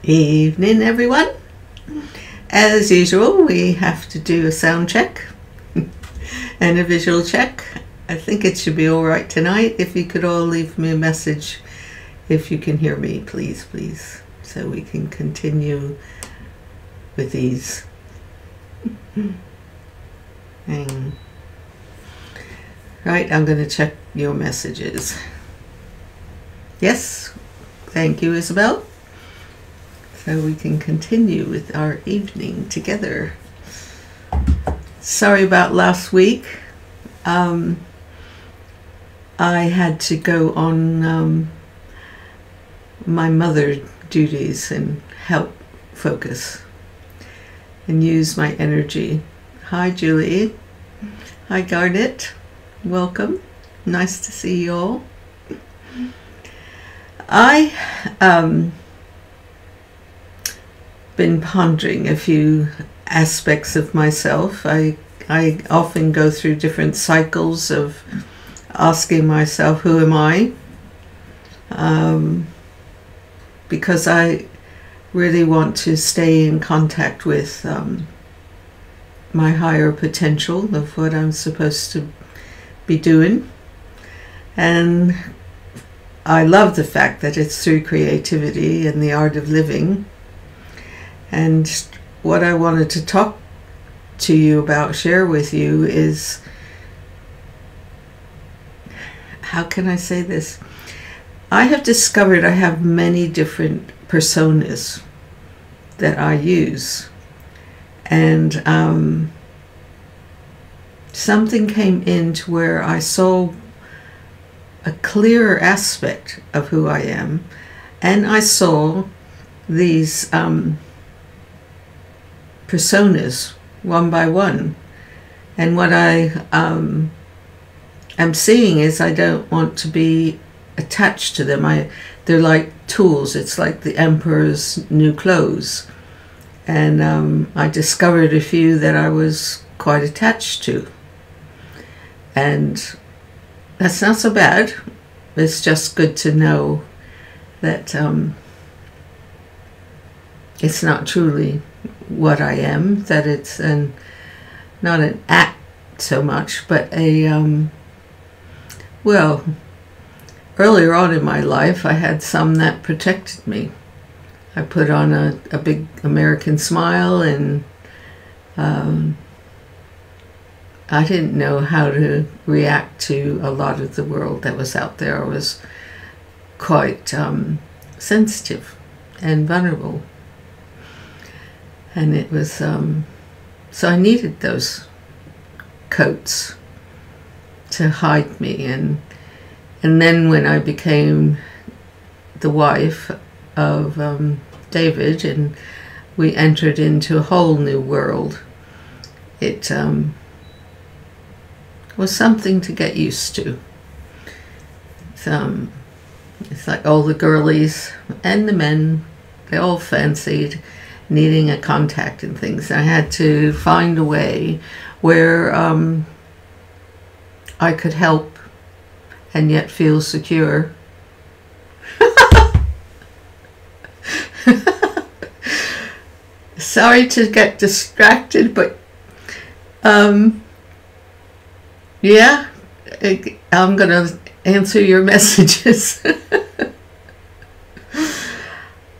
Evening, everyone. As usual, we have to do a sound check and a visual check. I think it should be all right tonight. If you could all leave me a message if you can hear me, please, so we can continue with these. Right, I'm going to check your messages. Yes, thank you, Isabel. So we can continue with our evening together. Sorry about last week. I had to go on my mother duties and help focus and use my energy. Hi, Julie. Hi, Garnet. Welcome. Nice to see you all. I been pondering a few aspects of myself. I often go through different cycles of asking myself, who am I? Because I really want to stay in contact with my higher potential of what I'm supposed to be doing. And I love the fact that it's through creativity and the art of living. And what I wanted to talk to you about, share with you, is, how can I say this? I have discovered I have many different personas that I use. And something came in to where I saw a clearer aspect of who I am. And I saw these personas one by one, and what I am seeing is I don't want to be attached to them. They're like tools. It's like the emperor's new clothes, and I discovered a few that I was quite attached to, and that's not so bad. It's just good to know that it's not truly what I am, that it's not an act so much, but a, well, earlier on in my life I had some that protected me. I put on a big American smile, and I didn't know how to react to a lot of the world that was out there. I was quite sensitive and vulnerable. And it was, so I needed those coats to hide me. And then when I became the wife of David and we entered into a whole new world, it was something to get used to. It's like all the girlies and the men, they all fancied needing a contact and things. I had to find a way where I could help and yet feel secure. Sorry to get distracted, but yeah, I'm gonna answer your messages.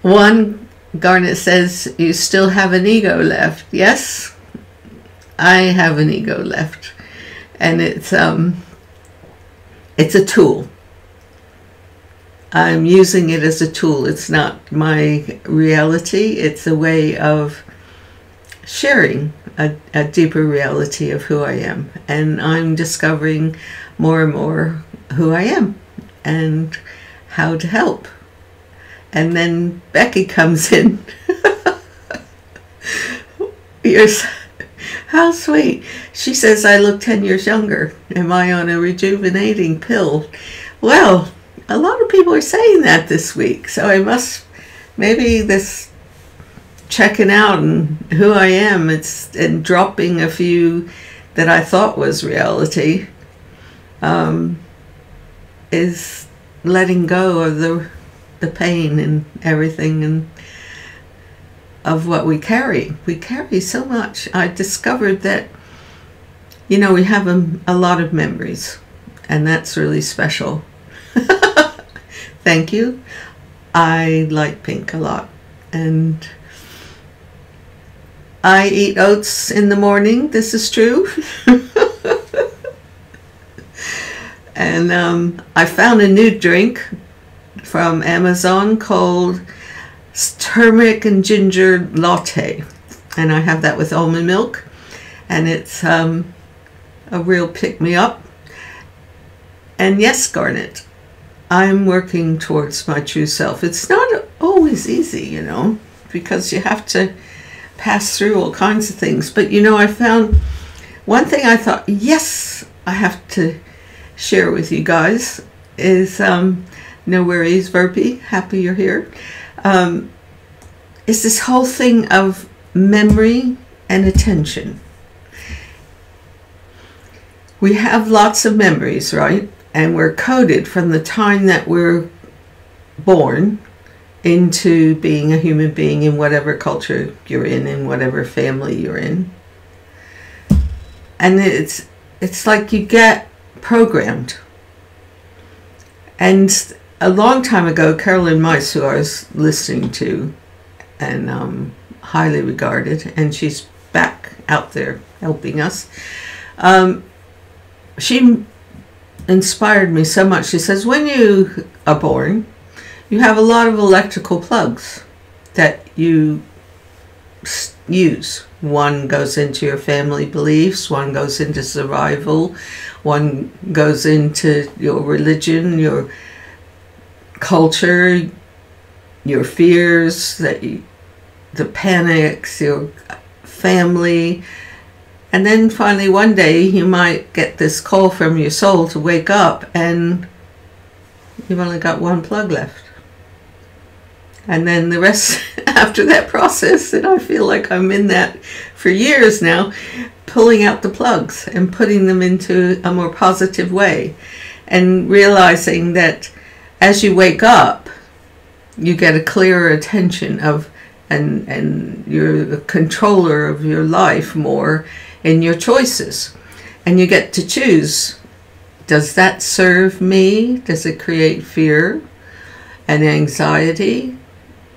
One, Garnet says, you still have an ego left. Yes, I have an ego left, and it's a tool. I'm using it as a tool. It's not my reality. It's a way of sharing a deeper reality of who I am, and I'm discovering more and more who I am and how to help. And then Becky comes in. How sweet. She says, I look 10 years younger. Am I on a rejuvenating pill? Well, a lot of people are saying that this week. So I must, maybe this checking out and who I am, and dropping a few that I thought was reality, is letting go of the pain and everything, and of what we carry. We carry so much. I discovered that, you know, we have a lot of memories, and that's really special. Thank you. I like pink a lot, and I eat oats in the morning. This is true. And I found a new drink from Amazon called turmeric and ginger latte, and I have that with almond milk, and it's a real pick-me-up. And yes, Garnet, I'm working towards my true self. It's not always easy, you know, because you have to pass through all kinds of things. But, you know, I found one thing I thought, yes, I have to share with you guys is, no worries, Verpy, happy you're here, is this whole thing of memory and attention. We have lots of memories, right? And we're coded from the time that we're born into being a human being in whatever culture you're in whatever family you're in. And it's like you get programmed. And a long time ago, Carolyn Mice, who I was listening to and highly regarded, and she's back out there helping us, she inspired me so much. She says, when you are born, you have a lot of electrical plugs that you use. One goes into your family beliefs, one goes into survival, one goes into your religion, your culture, your fears, the panics, your family. And then finally one day you might get this call from your soul to wake up, and you've only got one plug left. And then the rest, after that process, and I feel like I'm in that for years now, pulling out the plugs and putting them into a more positive way, and realizing that as you wake up, you get a clearer attention of, and you're the controller of your life more in your choices. And you get to choose, does that serve me? Does it create fear and anxiety,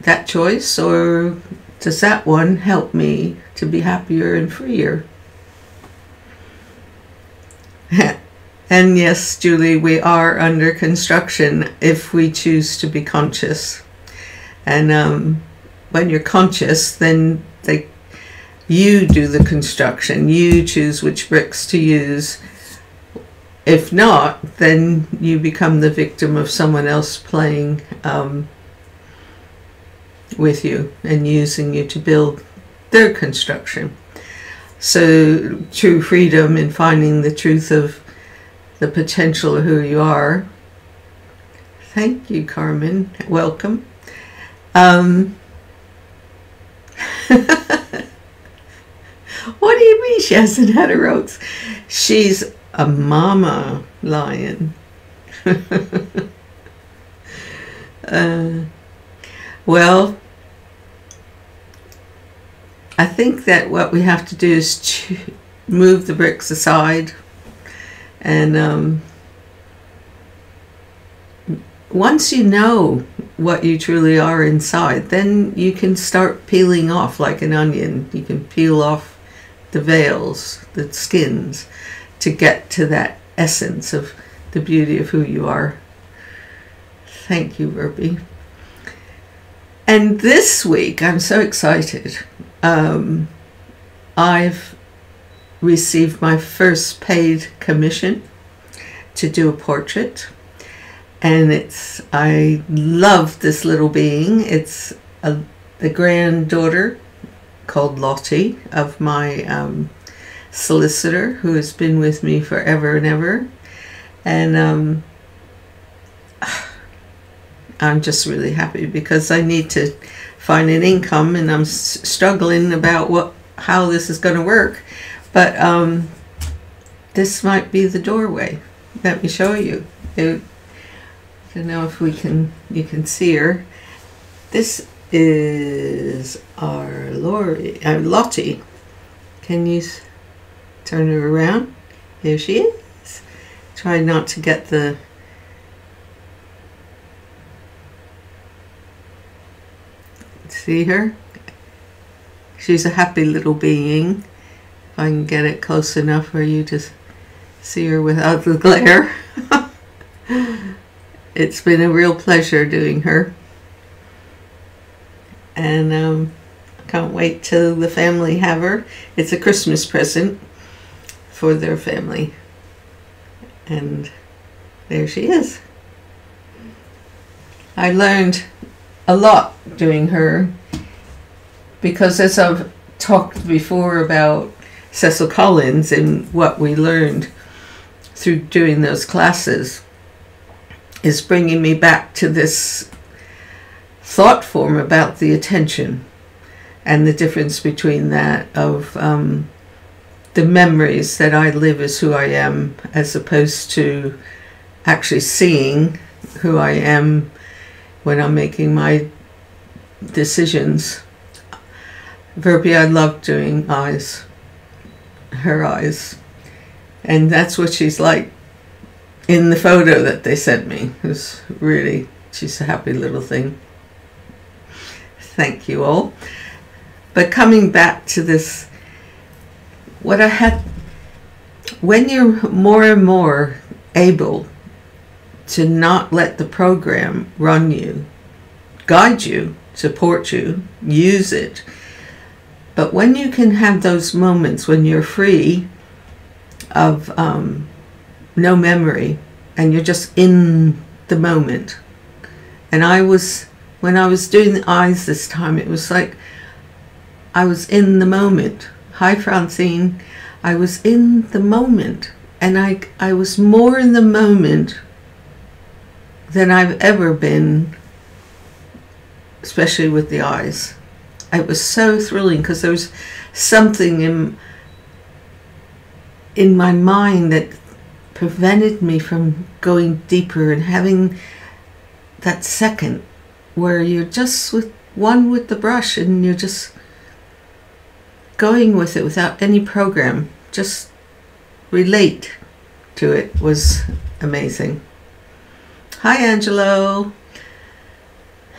that choice? Or does that one help me to be happier and freer? And yes, Julie, we are under construction if we choose to be conscious. And when you're conscious, then you do the construction. You choose which bricks to use. If not, then you become the victim of someone else playing with you and using you to build their construction. So true freedom in finding the truth of the potential of who you are. Thank you, Carmen. Welcome. What do you mean she hasn't had her oats? She's a mama lion. Well, I think that what we have to do is move the bricks aside, and once you know what you truly are inside, then you can start peeling off like an onion. You can peel off the veils, the skins, to get to that essence of the beauty of who you are. Thank you, Verby. And this week, I'm so excited. I've received my first paid commission to do a portrait. And I love this little being. It's the granddaughter called Lottie of my solicitor, who has been with me forever and ever. And I'm just really happy because I need to find an income, and I'm struggling about how this is going to work. But this might be the doorway. Let me show you. I don't know if you can see her. This is our Lottie. Can you turn her around? Here she is. Try not to get the... See her? She's a happy little being. If I can get it close enough for you to see her without the glare. It's been a real pleasure doing her. And can't wait till the family have her. It's a Christmas present for their family. And there she is. I learned a lot doing her because, as I've talked before about Cecil Collins and what we learned through doing those classes, is bringing me back to this thought form about the attention and the difference between that of the memories that I live as who I am, as opposed to actually seeing who I am when I'm making my decisions. Verbi, I love doing eyes, her eyes, and that's what she's like in the photo that they sent me. It was really, she's a happy little thing. Thank you all. But coming back to this, what I had, when you're more and more able to not let the program run you, guide you, support you, use it, but when you can have those moments when you're free of no memory and you're just in the moment. And when I was doing the eyes this time, it was like I was in the moment. Hi, Francine. I was in the moment, and I was more in the moment than I've ever been, especially with the eyes. It was so thrilling because there was something in my mind that prevented me from going deeper and having that second where you're just with the brush and you're just going with it without any program. Just relate to it was amazing. Hi, Angelo.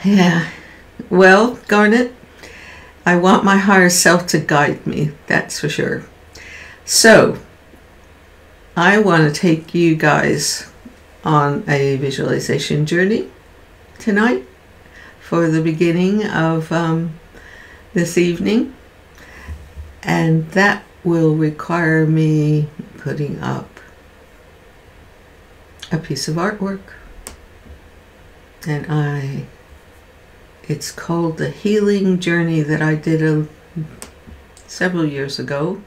Yeah, well, Garnet, I want my higher self to guide me, that's for sure. So I want to take you guys on a visualization journey tonight for the beginning of this evening, and that will require me putting up a piece of artwork, and it's called The Healing Journey that I did several years ago.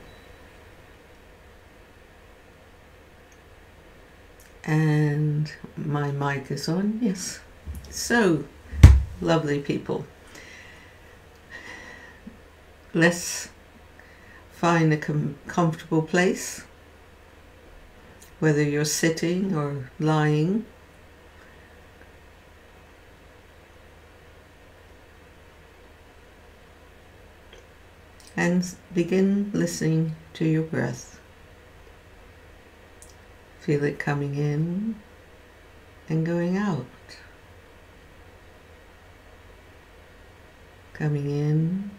And my mic is on, yes. So, lovely people. Let's find a comfortable place, whether you're sitting or lying. And begin listening to your breath. Feel it coming in and going out. Coming in,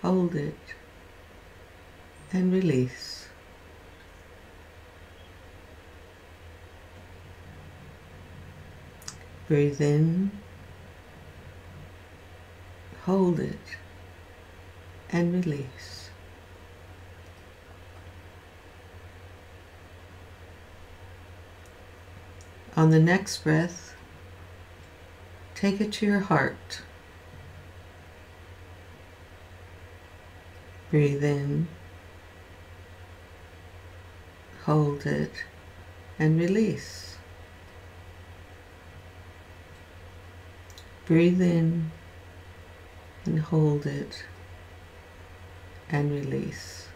hold it, and release. Breathe in, hold it, and release. On the next breath, take it to your heart. Breathe in, hold it, and release. Breathe in and hold it and release.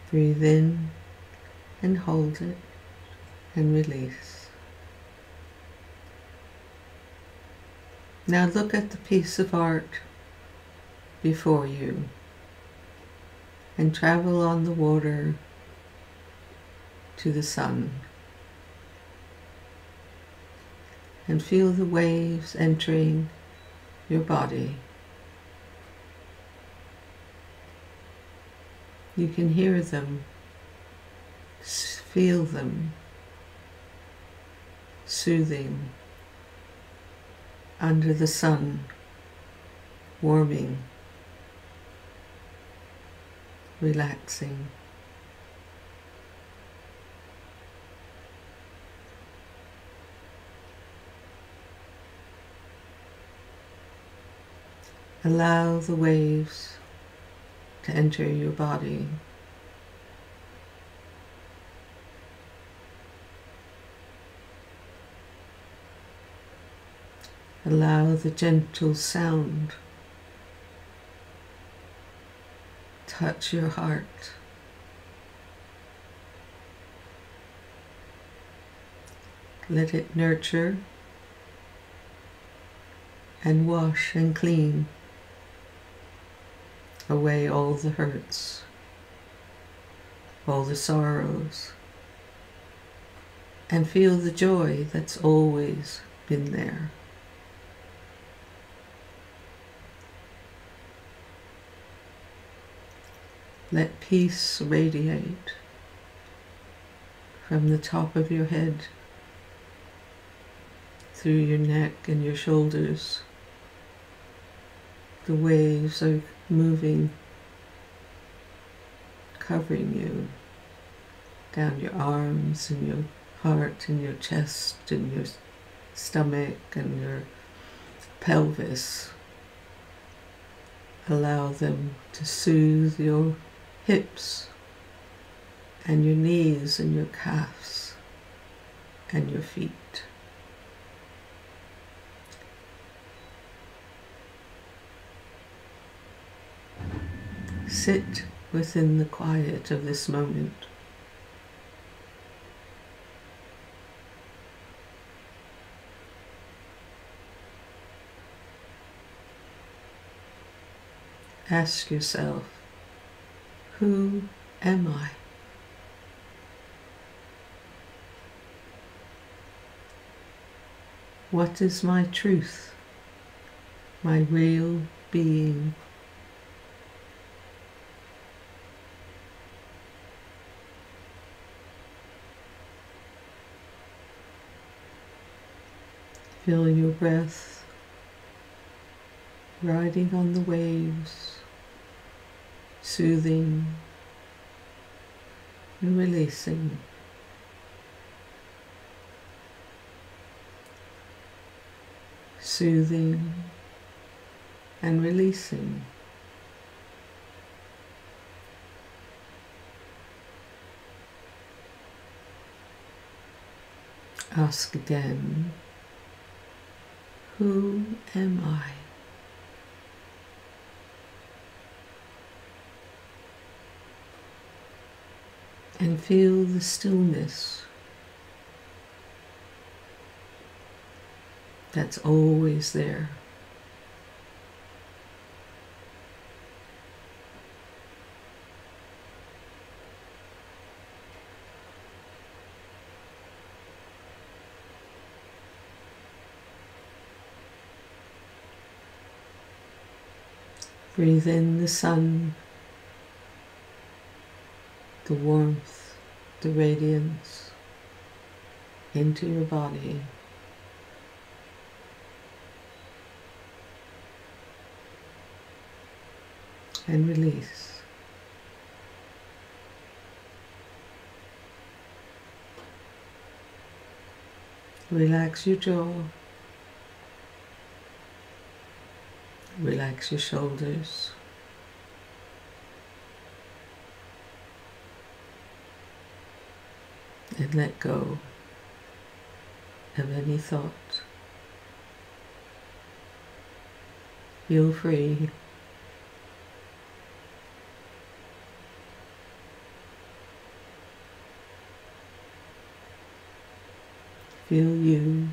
Breathe in and hold it and release. Now look at the piece of art before you and travel on the water to the sun and feel the waves entering your body. You can hear them, feel them, soothing under the sun, warming, relaxing. Allow the waves to enter your body. Allow the gentle sound touch your heart. Let it nurture and wash and clean away all the hurts, all the sorrows, and feel the joy that's always been there. Let peace radiate from the top of your head, through your neck and your shoulders. The waves are moving, covering you, down your arms and your heart and your chest and your stomach and your pelvis. Allow them to soothe your hips and your knees and your calves and your feet. Sit within the quiet of this moment. Ask yourself, who am I? What is my truth, my real being? Feel your breath riding on the waves, soothing and releasing. Soothing and releasing. Ask again, who am I? And feel the stillness that's always there. Breathe in the sun, the warmth, the radiance into your body. And release. Relax your jaw. Relax your shoulders. And let go of any thought. Feel free. Feel you.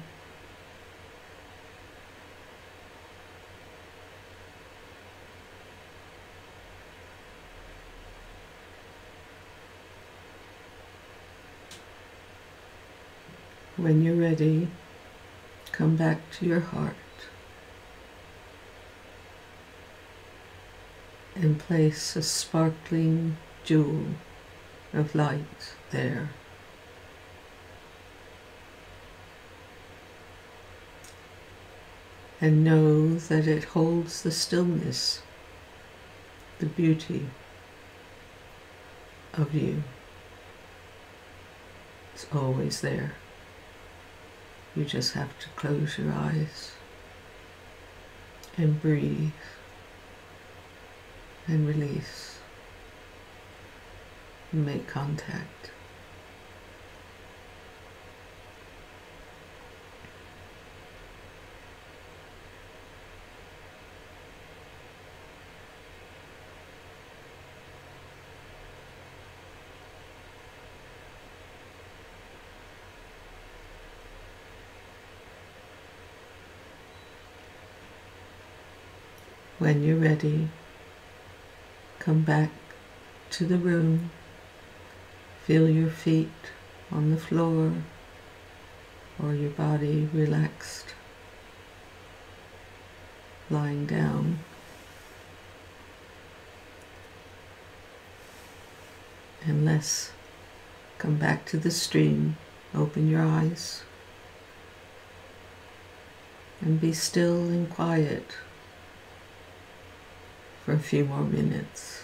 When you're ready, come back to your heart and place a sparkling jewel of light there. And know that it holds the stillness, the beauty of you. It's always there. You just have to close your eyes and breathe and release and make contact. When you're ready, come back to the room. Feel your feet on the floor or your body relaxed, lying down. And let's come back to the stream. Open your eyes and be still and quiet for a few more minutes.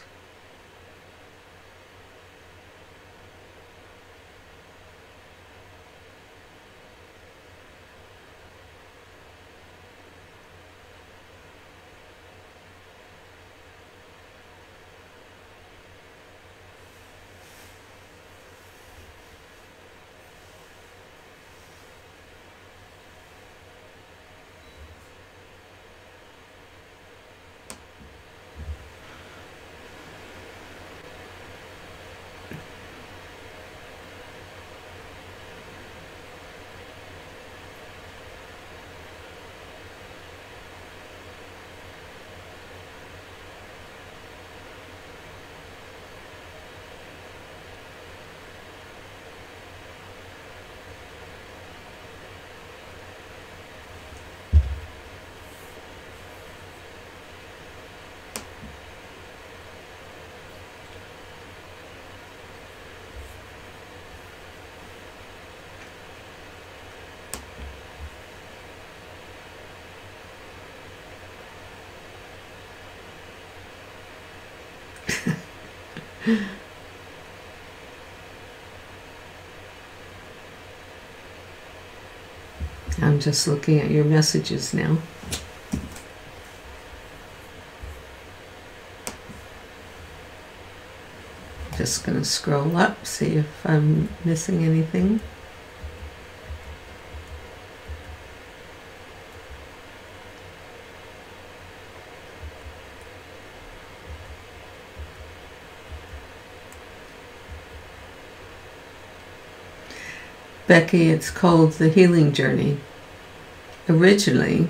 I'm just looking at your messages now. Just going to scroll up, see if I'm missing anything. Becky, it's called The Healing Journey. Originally,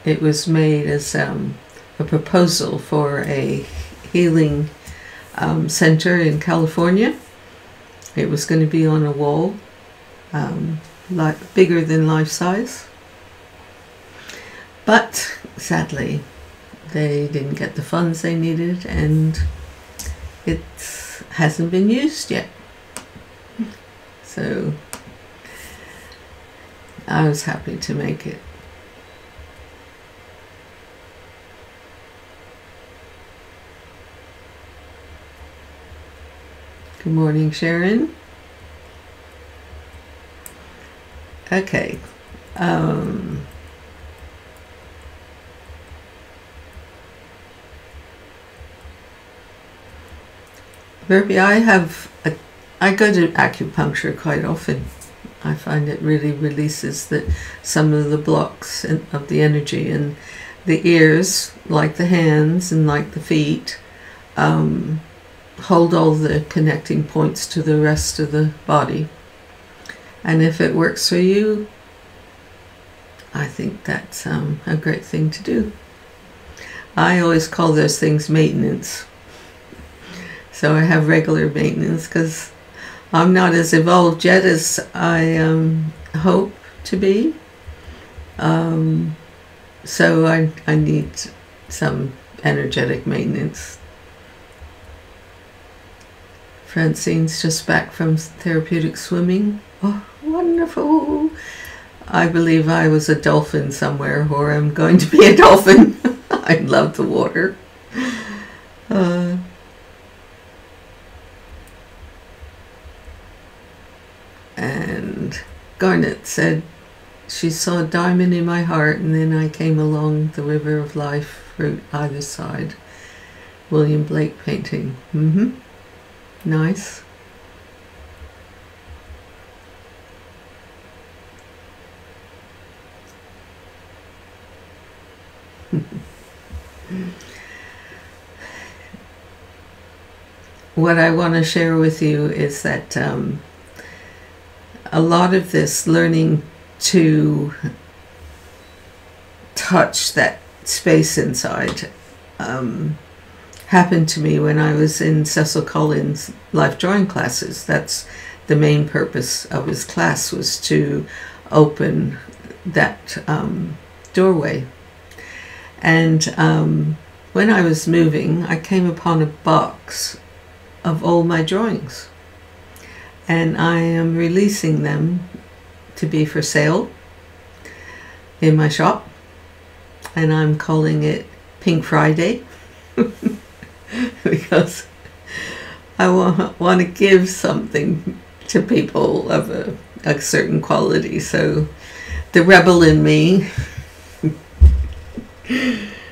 it was made as a proposal for a healing center in California. It was going to be on a wall, bigger than life size. But sadly, they didn't get the funds they needed, and it hasn't been used yet. So I was happy to make it. Good morning, Sharon. Okay. Verbi, I go to acupuncture quite often. I find it really releases some of the blocks of the energy, and the ears, like the hands and like the feet, hold all the connecting points to the rest of the body. And if it works for you, I think that's a great thing to do. I always call those things maintenance. So I have regular maintenance because I'm not as evolved yet as I hope to be. So I need some energetic maintenance. Francine's just back from therapeutic swimming. Oh, wonderful. I believe I was a dolphin somewhere, or I'm going to be a dolphin. I love the water. And Garnet said she saw a diamond in my heart, and then I came along the river of life, route either side. William Blake painting. Nice. What I want to share with you is that a lot of this learning to touch that space inside happened to me when I was in Cecil Collins' life drawing classes. That's the main purpose of his class, was to open that doorway. And when I was moving, I came upon a box of all my drawings, and I am releasing them to be for sale in my shop, and I'm calling it Pink Friday because I want to give something to people of a certain quality. So the rebel in me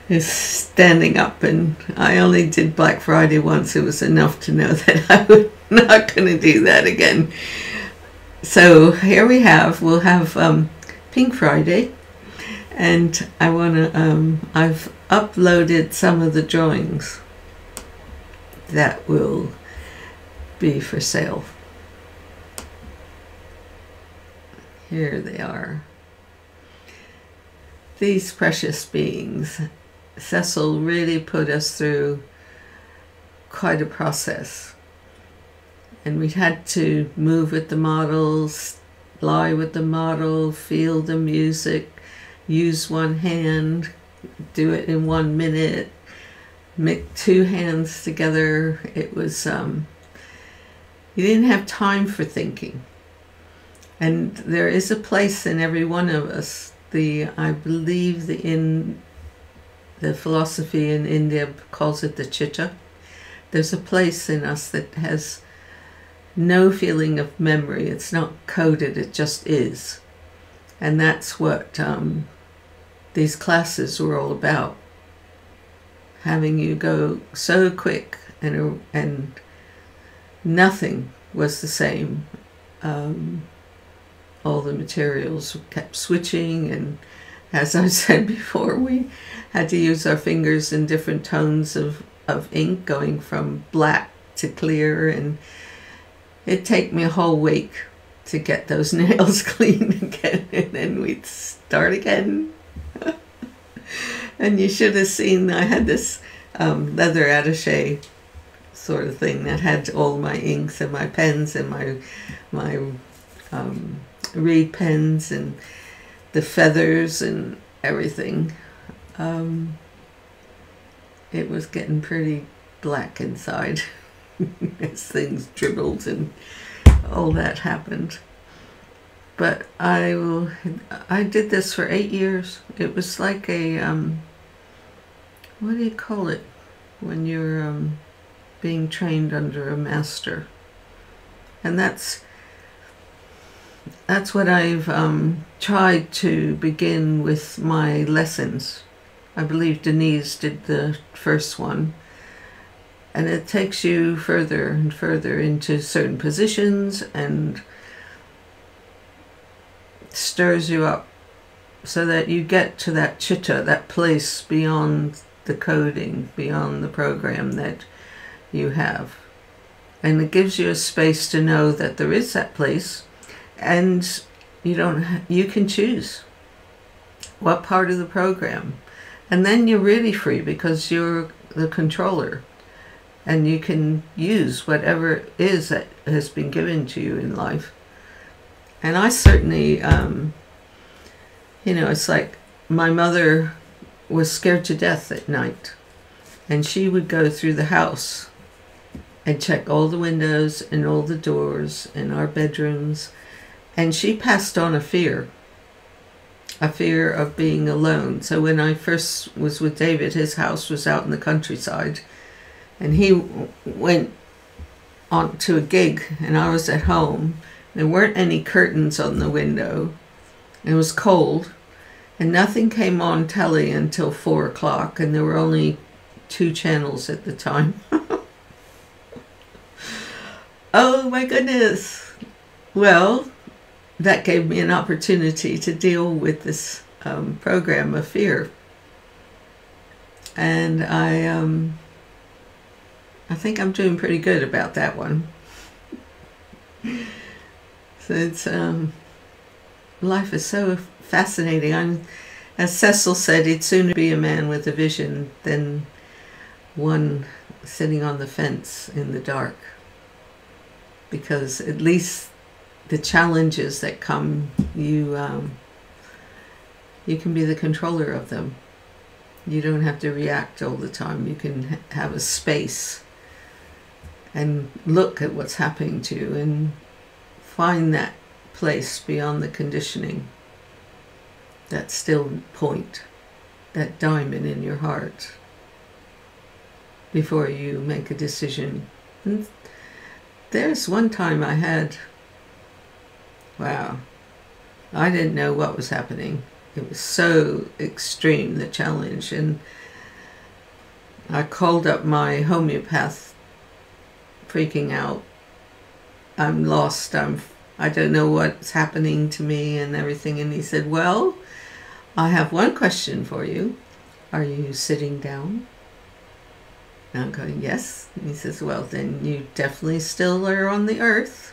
is standing up, and I only did Black Friday once. It was enough to know that I was not going to do that again. So here we'll have Pink Friday, and I want to, I've uploaded some of the drawings that will be for sale. Here they are. These precious beings. Cecil really put us through quite a process. And we had to move with the models, lie with the model, feel the music, use one hand, do it in 1 minute, make 2 hands together. It was, you didn't have time for thinking. And there is a place in every one of us. I believe the philosophy in India calls it the chitta. There's a place in us that has no feeling of memory. It's not coded, it just is. And that's what these classes were all about. Having you go so quick, and nothing was the same. All the materials kept switching, and as I said before, we had to use our fingers in different tones of ink, going from black to clear, and it'd take me a whole week to get those nails clean again, and then we'd start again. And you should have seen, I had this leather attaché sort of thing that had all my inks and my pens and my reed pens and the feathers and everything. It was getting pretty black inside as things dribbled and all that happened. But I did this for 8 years. It was like a what do you call it when you're being trained under a master? And that's what I've tried to begin with my lessons. I believe Denise did the first one. And it takes you further and further into certain positions and stirs you up so that you get to that chitta, that place beyond the coding, beyond the program that you have. And it gives you a space to know that there is that place. And you can choose what part of the program. And then you're really free because you're the controller. And you can use whatever it is that has been given to you in life. And I certainly, it's like my mother was scared to death at night. And she would go through the house and check all the windows and all the doors in our bedrooms. And she passed on a fear of being alone. So when I first was with David, his house was out in the countryside. And he went on to a gig and I was at home. There weren't any curtains on the window. It was cold. And nothing came on telly until 4 o'clock. And there were only 2 channels at the time. Oh my goodness. Well, that gave me an opportunity to deal with this program of fear. And I think I'm doing pretty good about that one. So it's life is so fascinating. As Cecil said, he'd sooner be a man with a vision than one sitting on the fence in the dark, because at least the challenges that come, you can be the controller of them. You don't have to react all the time. You can have a space and look at what's happening to you and find that place beyond the conditioning, that still point, that diamond in your heart, before you make a decision. And there's one time I had, wow, I didn't know what was happening. It was so extreme, the challenge, and I called up my homeopath, freaking out. I'm lost, I don't know what's happening to me and everything. And he said, well, I have one question for you. Are you sitting down? And I'm going, yes. And he says, well, then you definitely still are on the earth.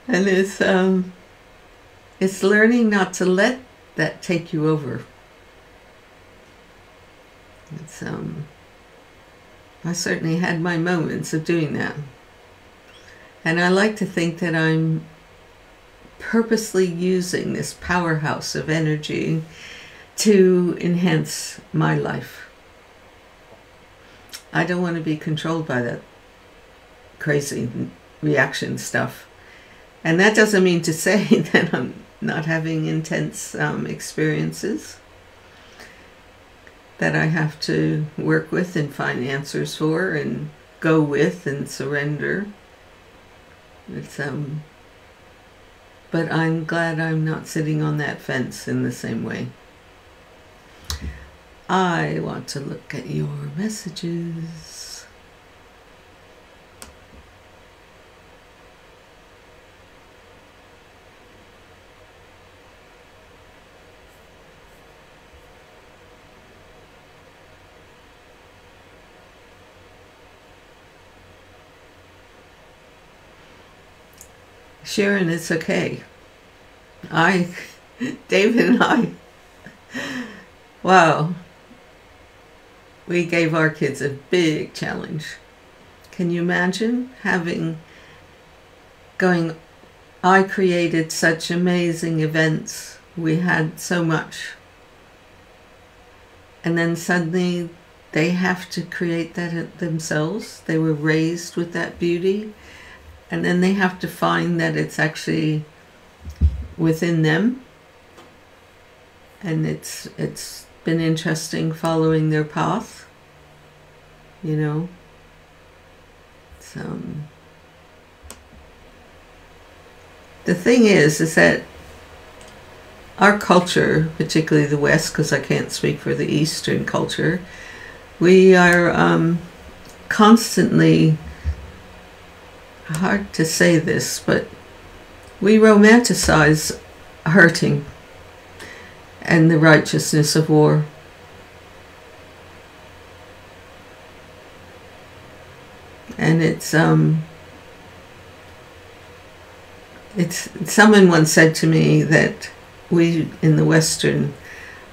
And it's learning not to let that take you over. It's I certainly had my moments of doing that. And I like to think that I'm purposely using this powerhouse of energy to enhance my life. I don't want to be controlled by that crazy reaction stuff. And that doesn't mean to say that I'm not having intense experiences that I have to work with and find answers for and go with and surrender. It's but I'm glad I'm not sitting on that fence in the same way. I want to look at your messages. Sharon, it's okay. David and I, wow, we gave our kids a big challenge. Can you imagine I created such amazing events. We had so much. And then suddenly they have to create that themselves. They were raised with that beauty. And then they have to find that it's actually within them. And it's been interesting following their path, you know. It's, the thing is that our culture, particularly the West, because I can't speak for the Eastern culture, we are constantly, hard to say this, but we romanticize hurting and the righteousness of war. And it's someone once said to me that we in the Western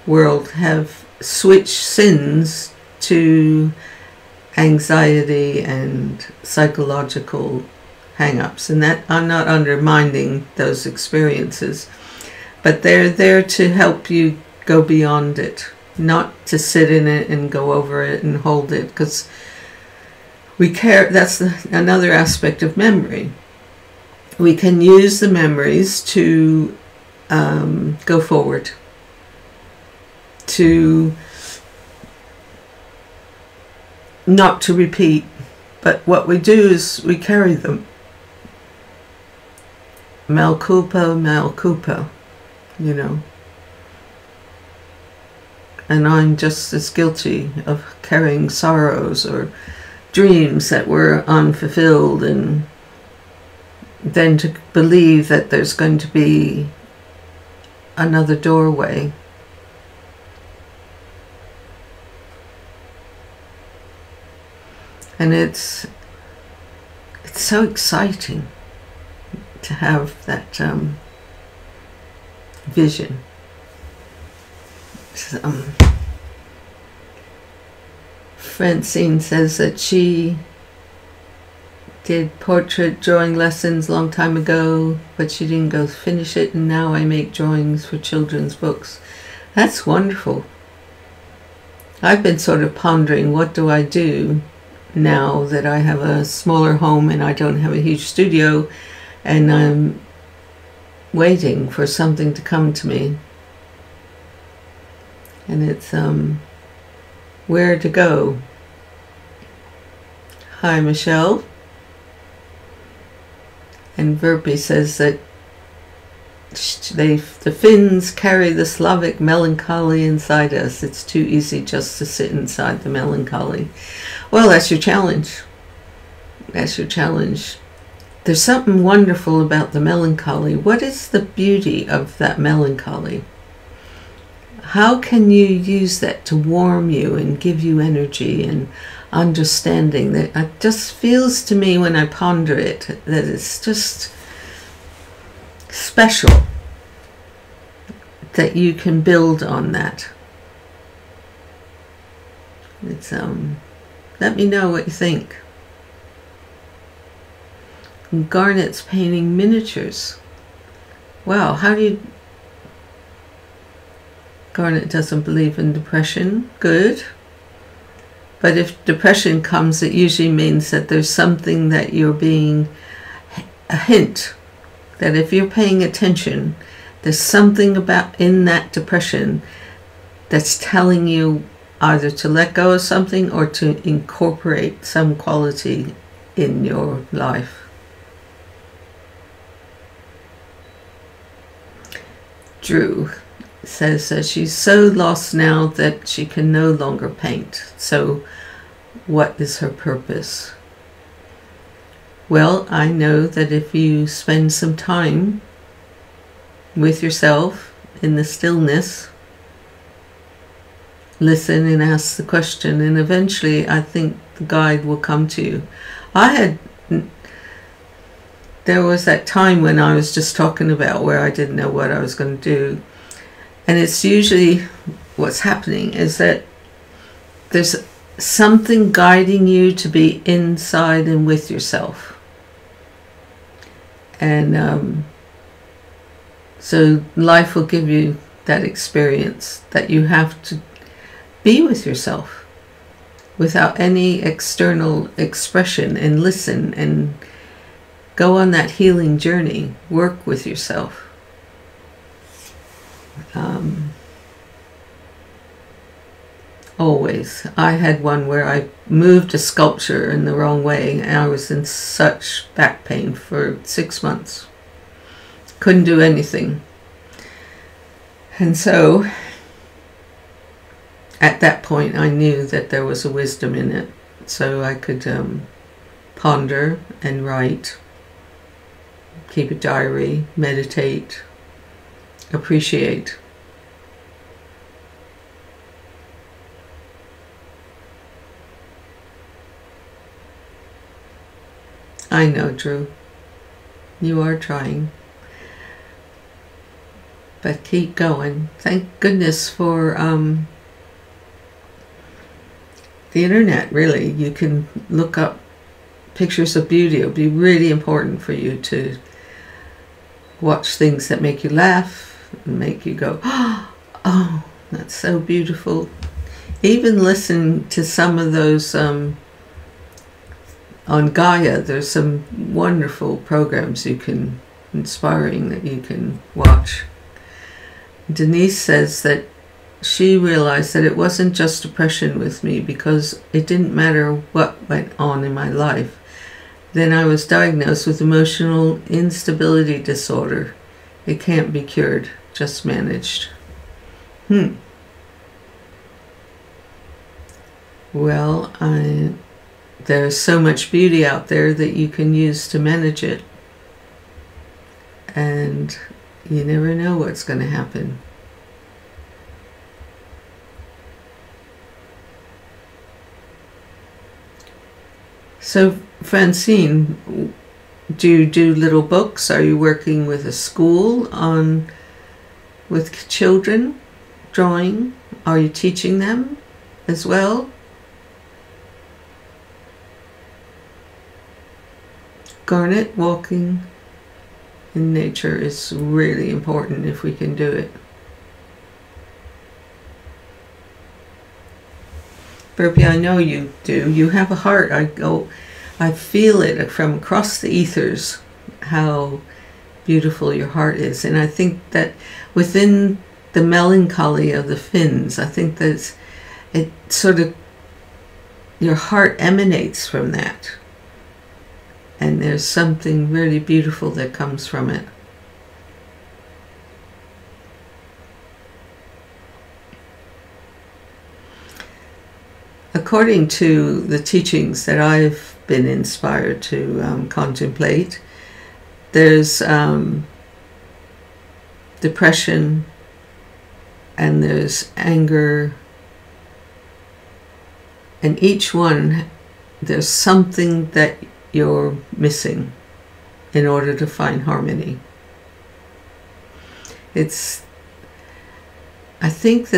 world have switched sins to anxiety and psychological hang-ups, and that I'm not undermining those experiences, but they're there to help you go beyond it, not to sit in it and go over it and hold it, because we care. That's another aspect of memory. We can use the memories to go forward, to not to repeat, but what we do is we carry them. Mea culpa, you know. And I'm just as guilty of carrying sorrows or dreams that were unfulfilled, and then to believe that there's going to be another doorway. And it's so exciting to have that vision. Francine says that she did portrait drawing lessons a long time ago, but she didn't go finish it, and now I make drawings for children's books. That's wonderful. I've been sort of pondering, what do I do now that I have a smaller home and I don't have a huge studio, and I'm waiting for something to come to me. And it's where to go. Hi, Michelle. And Verpi says that the Finns carry the Slavic melancholy inside us. It's too easy just to sit inside the melancholy. Well, that's your challenge. That's your challenge. There's something wonderful about the melancholy. What is the beauty of that melancholy? How can you use that to warm you and give you energy and understanding? That it just feels to me when I ponder it that it's just special that you can build on that. It's let me know what you think. And Garnet's painting miniatures. Wow, how do you... Garnet doesn't believe in depression. Good. But if depression comes, it usually means that there's something that you're being... a hint that if you're paying attention, there's something about in that depression that's telling you either to let go of something or to incorporate some quality in your life. Drew says that she's so lost now that she can no longer paint. So what is her purpose? Well, I know that if you spend some time with yourself in the stillness, listen and ask the question, and eventually I think the guide will come to you. There was that time when I was just talking about where I didn't know what I was going to do. And it's usually what's happening is that there's something guiding you to be inside and with yourself. And so life will give you that experience that you have to be with yourself without any external expression, and listen and go on that healing journey. Work with yourself. Always. I had one where I moved a sculpture in the wrong way and I was in such back pain for 6 months. Couldn't do anything. And so at that point I knew that there was a wisdom in it, so I could ponder and write, keep a diary, meditate, appreciate. I know, Drew, you are trying, but keep going. Thank goodness for the internet, really. You can look up pictures of beauty. It'll be really important for you to watch things that make you laugh and make you go, oh, that's so beautiful. Even listen to some of those on Gaia. There's some wonderful programs inspiring that you can watch. Denise says that she realized that it wasn't just depression with me because it didn't matter what went on in my life. Then I was diagnosed with emotional instability disorder. It can't be cured, just managed. Well, there's so much beauty out there that you can use to manage it. And you never know what's going to happen. So, Francine, do you do little books? Are you working with a school with children drawing? Are you teaching them as well? Garnet, walking in nature is really important if we can do it. Burpee, I know you do. You have a heart. I feel it from across the ethers, how beautiful your heart is. And I think that within the melancholy of the Finns, I think that it sort of, your heart emanates from that. And there's something really beautiful that comes from it. According to the teachings that I've been inspired to contemplate, there's depression and there's anger, and each one, there's something that you're missing in order to find harmony. I think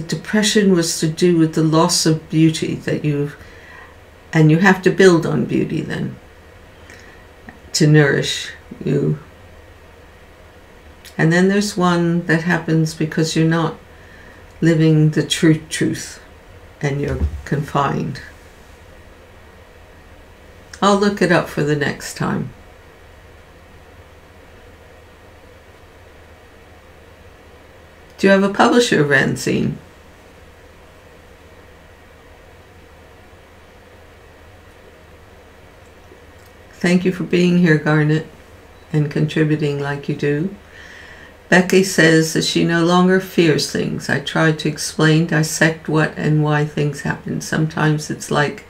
depression was to do with the loss of beauty and you have to build on beauty then to nourish you. And then there's one that happens because you're not living the truth and you're confined. I'll look it up for the next time. Do you have a publisher, Francine? Thank you for being here, Garnet, and contributing like you do. Becky says that she no longer fears things. I try to explain, dissect what and why things happen. Sometimes it's like,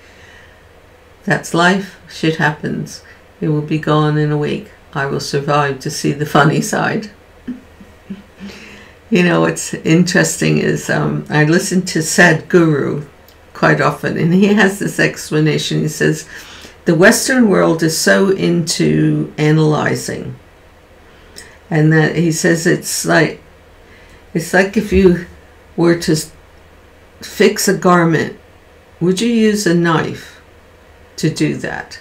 that's life, shit happens. It will be gone in a week. I will survive to see the funny side. You know, what's interesting is I listen to Sadhguru quite often, and he has this explanation. He says, the Western world is so into analyzing. And that he says it's like if you were to fix a garment, would you use a knife to do that?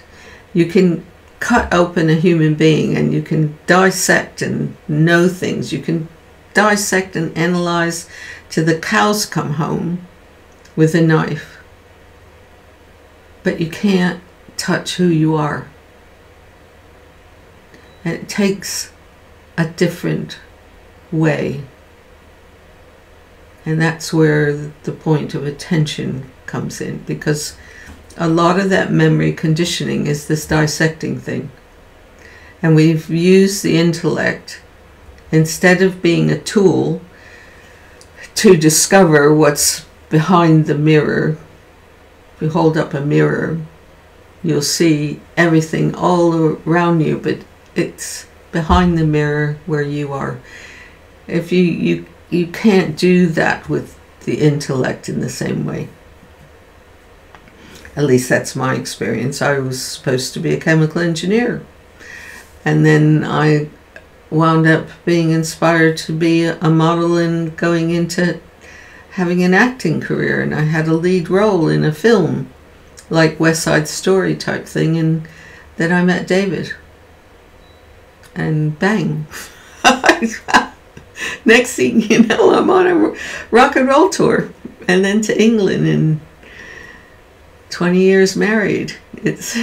You can cut open a human being and you can dissect and know things. You can dissect and analyze till the cows come home with a knife. But you can't touch who you are. And it takes a different way. And that's where the point of attention comes in, because a lot of that memory conditioning is this dissecting thing. And we've used the intellect instead of being a tool to discover what's behind the mirror. If you hold up a mirror, you'll see everything all around you, but it's behind the mirror where you are. If you can't do that with the intellect in the same way. At least that's my experience. I was supposed to be a chemical engineer, and then I wound up being inspired to be a model and going into having an acting career, and I had a lead role in a film, like West Side Story type thing, and then I met David. And bang. Next thing you know, I'm on a rock and roll tour, and then to England, and 20 years married. It's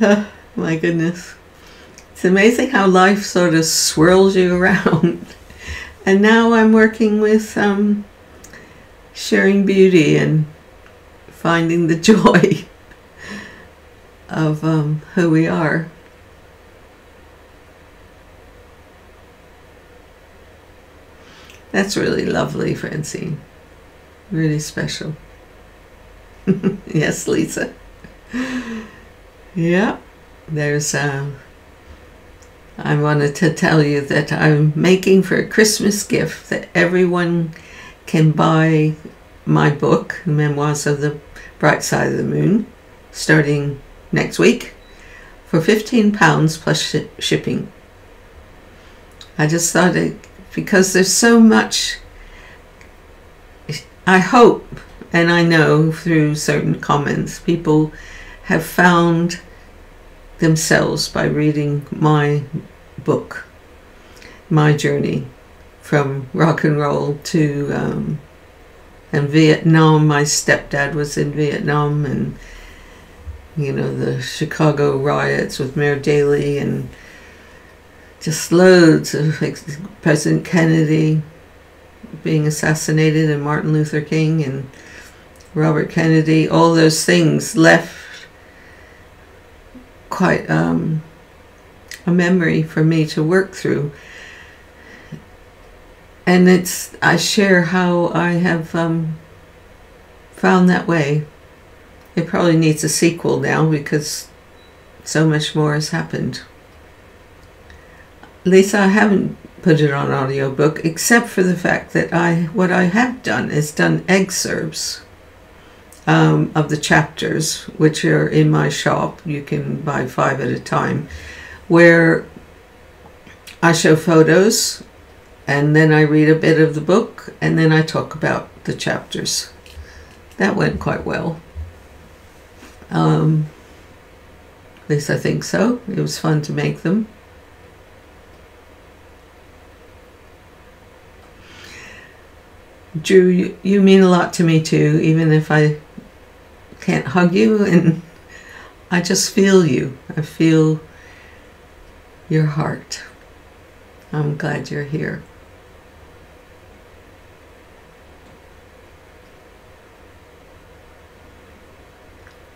oh, my goodness. It's amazing how life sort of swirls you around. And now I'm working with sharing beauty and finding the joy of who we are. That's really lovely, Francine. Really special. Yes, Lisa. Yeah, there's I wanted to tell you that I'm making for a Christmas gift that everyone can buy my book, Memoirs of the Bright Side of the Moon, starting next week for £15 plus shipping. I just thought because there's so much, I hope, and I know through certain comments, people have found themselves by reading my book, my journey from rock and roll to and Vietnam. My stepdad was in Vietnam, and the Chicago riots with Mayor Daley, and just loads of President Kennedy being assassinated, and Martin Luther King and Robert Kennedy. All those things left quite a memory for me to work through. And I share how I have found that way. It probably needs a sequel now because so much more has happened. Lisa, I haven't put it on audiobook except for the fact that what I have done is done excerpts of the chapters, which are in my shop. You can buy 5 at a time, where I show photos, and then I read a bit of the book, and then I talk about the chapters. That went quite well. At least I think so. It was fun to make them. Drew, you mean a lot to me too, even if I can't hug you, and I just feel you. I feel your heart. I'm glad you're here.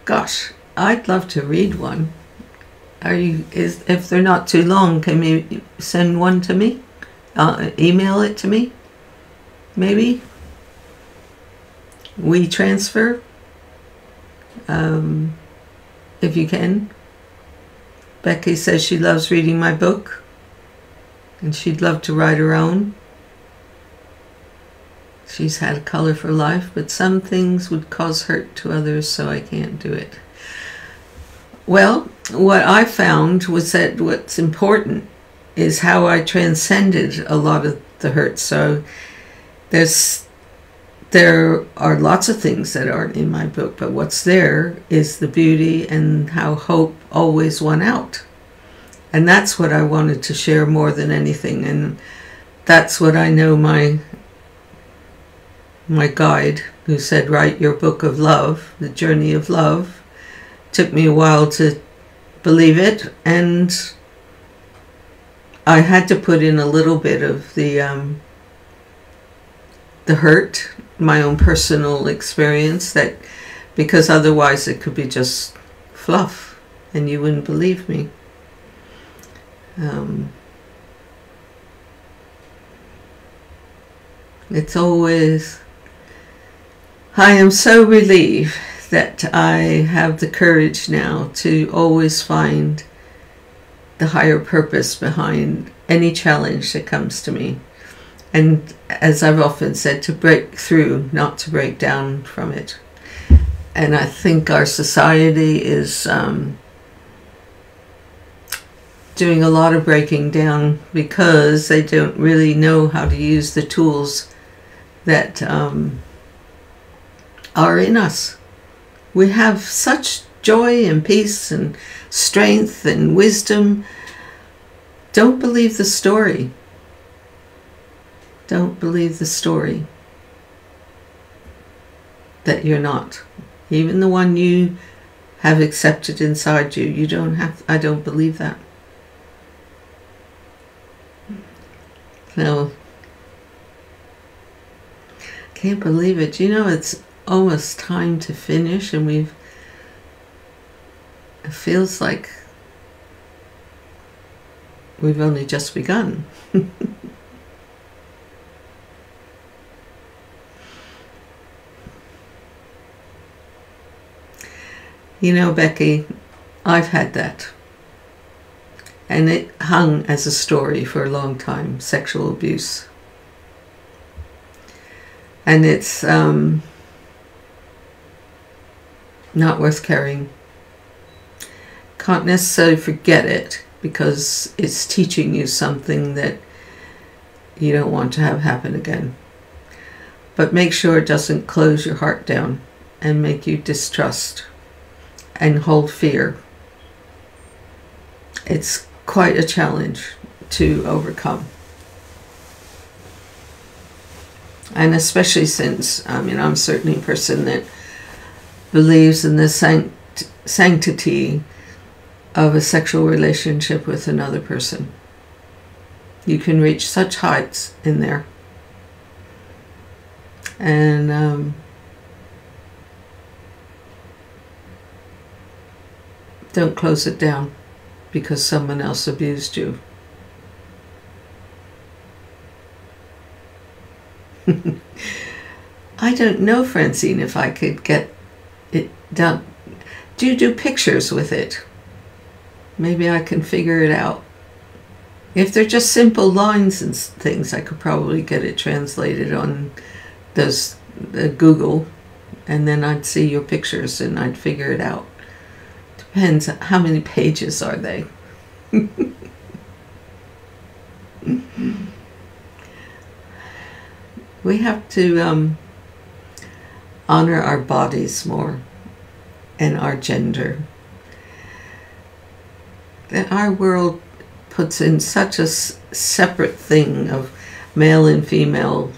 Gosh, I'd love to read one. If they're not too long, can you send one to me? Email it to me? Maybe? WeTransfer? If you can. Becky says she loves reading my book, and she'd love to write her own. She's had a color for life, but some things would cause hurt to others, so I can't do it. Well, what I found was that what's important is how I transcended a lot of the hurt. So there are lots of things that aren't in my book, but what's there is the beauty and how hope always won out. And that's what I wanted to share more than anything. And that's what I know my guide, who said, write your book of love, the journey of love. Took me a while to believe it, and I had to put in a little bit of the hurt, my own personal experience, that because otherwise it could be just fluff and you wouldn't believe me. It's always, I am so relieved that I have the courage now to always find the higher purpose behind any challenge that comes to me. And as I've often said, to break through, not to break down from it. And I think our society is doing a lot of breaking down because they don't really know how to use the tools that are in us. We have such joy and peace and strength and wisdom. Don't believe the story. Don't believe the story that you're not. Even the one you have accepted inside you. You don't have, I don't believe that. No. Can't believe it. You know, it's almost time to finish, and it feels like we've only just begun. You know, Becky, I've had that. And it hung as a story for a long time, sexual abuse. And it's not worth carrying. Can't necessarily forget it, because it's teaching you something that you don't want to have happen again. But make sure it doesn't close your heart down and make you distrust and hold fear. It's quite a challenge to overcome. And especially since, I mean, I'm certainly a person that believes in the sanctity of a sexual relationship with another person. You can reach such heights in there. And don't close it down because someone else abused you. I don't know, Francine, if I could get it done. Do you do pictures with it? Maybe I can figure it out. If they're just simple lines and things, I could probably get it translated on those Google, and then I'd see your pictures and I'd figure it out. Depends how many pages are they. We have to honor our bodies more and our gender. That our world puts in such a separate thing of male and female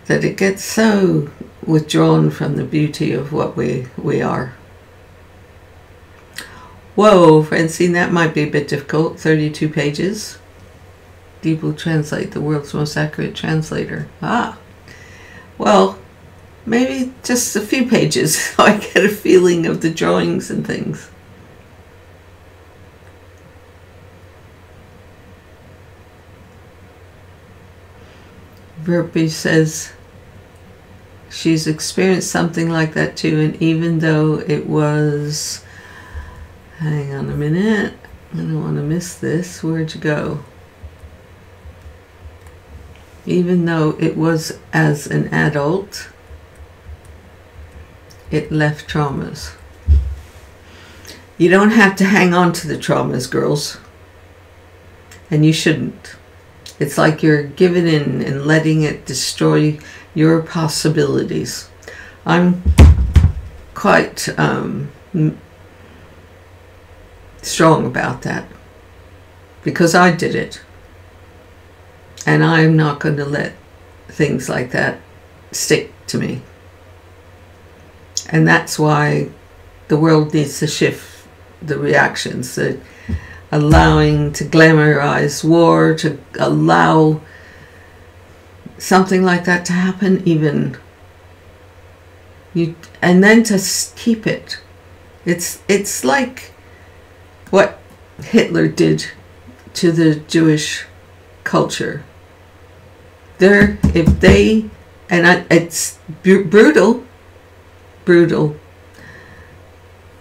that it gets so withdrawn from the beauty of what we are. Whoa, Francine, that might be a bit difficult. 32 pages. Deep will translate, the world's most accurate translator. Ah, well, maybe just a few pages so I get a feeling of the drawings and things. Verpi says she's experienced something like that too, and even though it was, hang on a minute, I don't want to miss this, where'd you go? Even though it was as an adult, it left traumas. You don't have to hang on to the traumas, girls, and you shouldn't. It's like you're giving in and letting it destroy your possibilities. I'm quite strong about that because I did it. And I'm not going to let things like that stick to me. And that's why the world needs to shift the reactions, that allowing to glamorize war, to allow something like that to happen, even and then to keep it. It's like what Hitler did to the Jewish culture. It's brutal,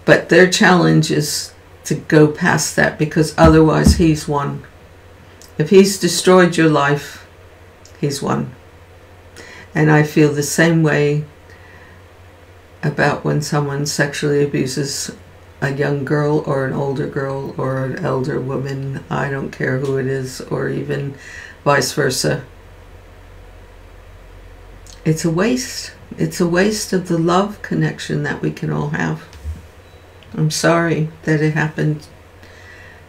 but their challenge is to go past that, because otherwise he's won. If he's destroyed your life, he's won. And I feel the same way about when someone sexually abuses a young girl or an older girl or an elder woman. I don't care who it is, or even vice versa. It's a waste It's a waste of the love connection that we can all have. I'm sorry that it happened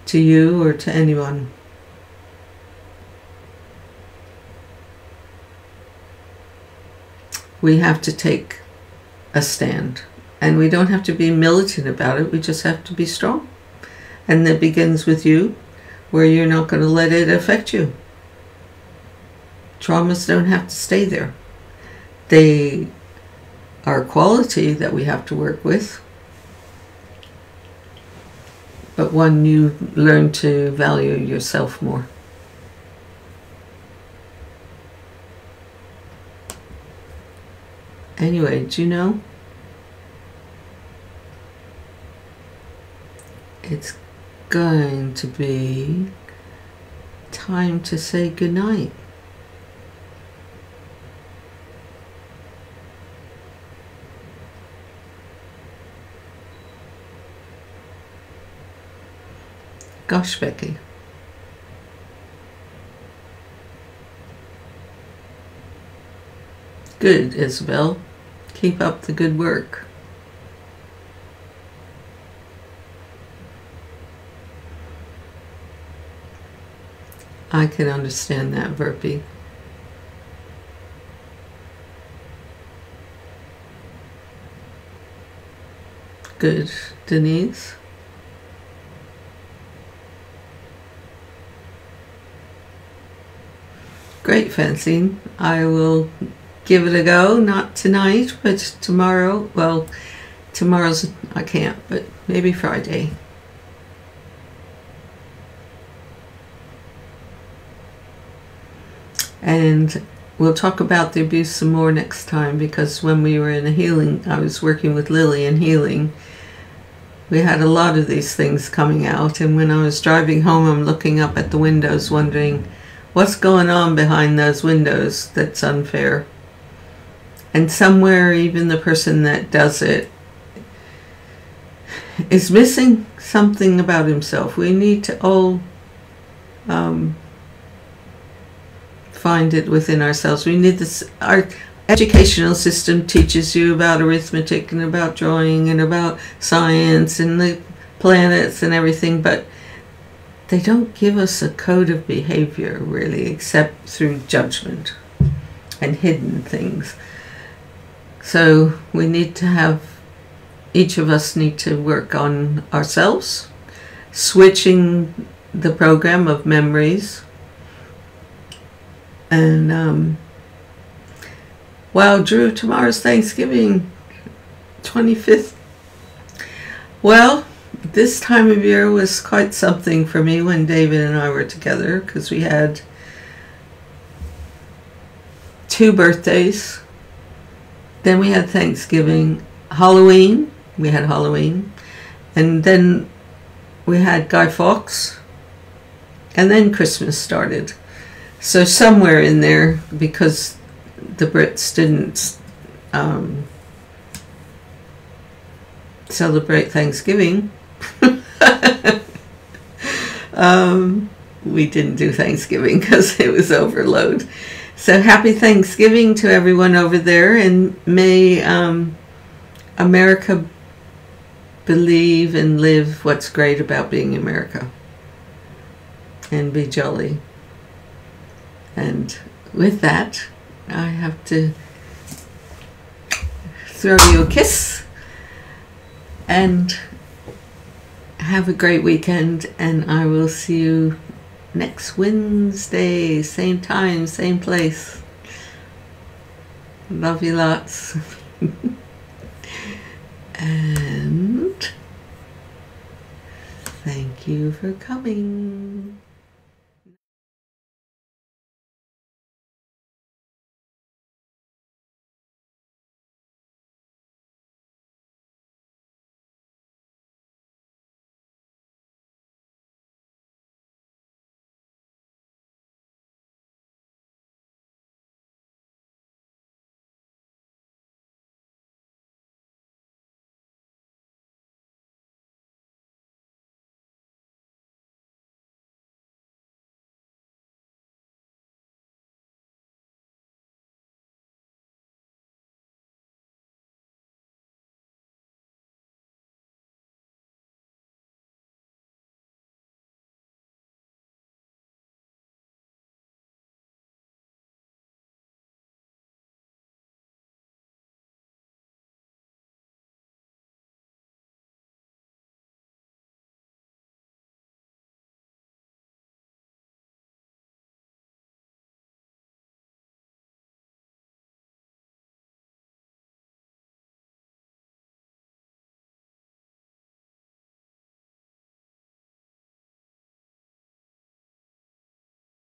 to you or to anyone. We have to take a stand. And we don't have to be militant about it. We just have to be strong. And that begins with you, where you're not going to let it affect you. Traumas don't have to stay there. They are a quality that we have to work with. But one, you learn to value yourself more. Anyway, do you know? It's going to be time to say goodnight. Gosh, Becky. Good, Isabel. Keep up the good work. I can understand that, Verpy. Good. Denise? Great, Francine. I will give it a go. Not tonight, but tomorrow. Well, tomorrow's I can't, but maybe Friday. And we'll talk about the abuse some more next time, because when we were in a healing, I was working with Lily in healing, we had a lot of these things coming out. And when I was driving home, I'm looking up at the windows wondering, what's going on behind those windows that's unfair? And somewhere even the person that does it is missing something about himself. We need to all find it within ourselves. We need this. Our educational system teaches you about arithmetic and about drawing and about science and the planets and everything, but they don't give us a code of behavior really, except through judgment and hidden things. So we need to have, each of us need to work on ourselves, switching the program of memories. And wow, Drew, tomorrow's Thanksgiving, 25th. Well, this time of year was quite something for me when David and I were together, because we had 2 birthdays. Then we had Thanksgiving, Halloween. We had Halloween. And then we had Guy Fawkes. And then Christmas started. So somewhere in there, because the Brits didn't celebrate Thanksgiving, we didn't do Thanksgiving because it was overload. So happy Thanksgiving to everyone over there, and may America believe and live what's great about being America, and be jolly. And with that, I have to throw you a kiss and have a great weekend, and I will see you next Wednesday, same time, same place. Love you lots. And thank you for coming.